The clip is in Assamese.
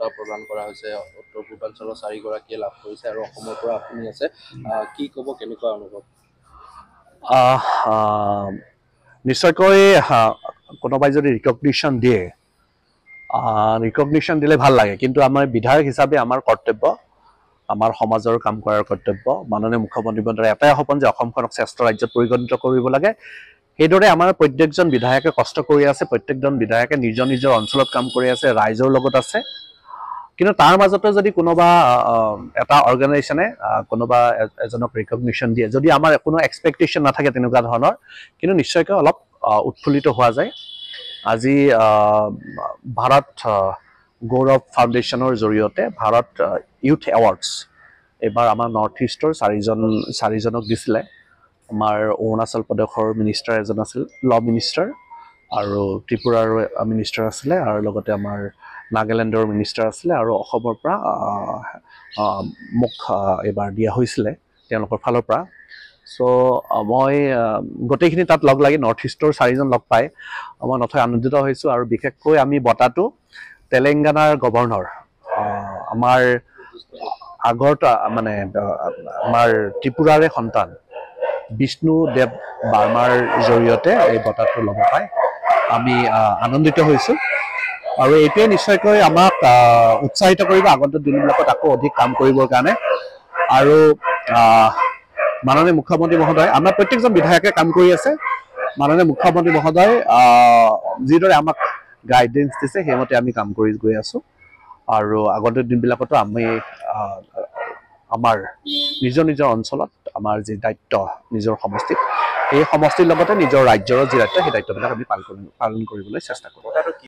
বঁটা প্ৰদান কৰা হৈছে উত্তৰ পূৰ্বাঞ্চলৰ 4গৰাকীয়ে লাভ কৰিছে আৰু অসমৰ পৰা আপুনি আছে কি ক'ব কেনেকুৱা অনুভৱ নিশ্চয়কৈ কোনোবাই যদি ৰিকগনিশ্যন দিয়ে ৰিকগনিশ্যন দিলে ভাল লাগে কিন্তু আমাৰ বিধায়ক হিচাপে আমাৰ কৰ্তব্য আমাৰ সমাজৰ কাম কৰাৰ কৰ্তব্য মাননীয় মুখ্যমন্ত্ৰী মহোদয়ৰ এটাই সপোন যে অসমখনক শ্ৰেষ্ঠ ৰাজ্যত পৰিগণিত কৰিব লাগে সেইদৰে আমাৰ প্ৰত্যেকজন বিধায়কে কষ্ট কৰি আছে প্ৰত্যেকজন বিধায়কে নিজৰ নিজৰ অঞ্চলত কাম কৰি আছে ৰাইজৰ লগত আছে কিন্তু তাৰ মাজতে যদি কোনোবা এটা অৰ্গেনাইজেশ্যনে কোনোবা এজনক ৰিকগনিশ্যন দিয়ে যদি আমাৰ কোনো এক্সপেক্টেশ্যন নাথাকে তেনেকুৱা ধৰণৰ কিন্তু নিশ্চয়কৈ অলপ উৎফুল্লিত হোৱা যায় আজি ভাৰত গৌৰৱ ফাউণ্ডেশ্যনৰ জৰিয়তে ভাৰত ইউথ এৱাৰ্ডছ এইবাৰ আমাৰ নৰ্থ ইষ্টৰ চাৰিজনক দিছিলে আমাৰ অৰুণাচল প্ৰদেশৰ মিনিষ্টাৰ এজন আছিল ল মিনিষ্টাৰ আৰু ত্ৰিপুৰাৰ মিনিষ্টাৰ আছিলে আৰু লগতে আমাৰ নাগালেণ্ডৰ মিনিষ্টাৰ আছিলে আৰু অসমৰ পৰা মোক এইবাৰ দিয়া হৈছিলে তেওঁলোকৰ ফালৰ পৰা চ' মই গোটেইখিনি তাত লগ লাগি নৰ্থ ইষ্টৰ 4জন লগ পাই মই নথৈ আনন্দিত হৈছোঁ আৰু বিশেষকৈ আমি বঁটাটো তেলেংগানাৰ গভৰ্ণৰ আমাৰ আগৰ মানে আমাৰ ত্ৰিপুৰাৰে সন্তান বিষ্ণুদেৱ বাৰ্মাৰ জৰিয়তে এই বঁটাটো ল'ব পাই আমি আনন্দিত হৈছোঁ আৰু এইটোৱে নিশ্চয়কৈ আমাক উৎসাহিত কৰিব আগন্তুক দিনবিলাকত আকৌ অধিক কাম কৰিবৰ কাৰণে আৰু মাননীয় মুখ্যমন্ত্ৰী মহোদয় আমাৰ প্ৰত্যেকজন বিধায়কে কাম কৰি আছে মাননীয় মুখ্যমন্ত্ৰী মহোদয় যিদৰে আমাক গাইডেন্স দিছে সেইমতে আমি কাম কৰি গৈ আছোঁ আৰু আগন্তুক দিনবিলাকতো আমি আমাৰ নিজৰ নিজৰ অঞ্চলত আমাৰ যি দায়িত্ব নিজৰ সমষ্টিত এই সমষ্টিৰ লগতে নিজৰ ৰাজ্যৰ যি দায়িত্ব সেই দায়িত্ববিলাক আমি পালন কৰিবলৈ চেষ্টা কৰোঁ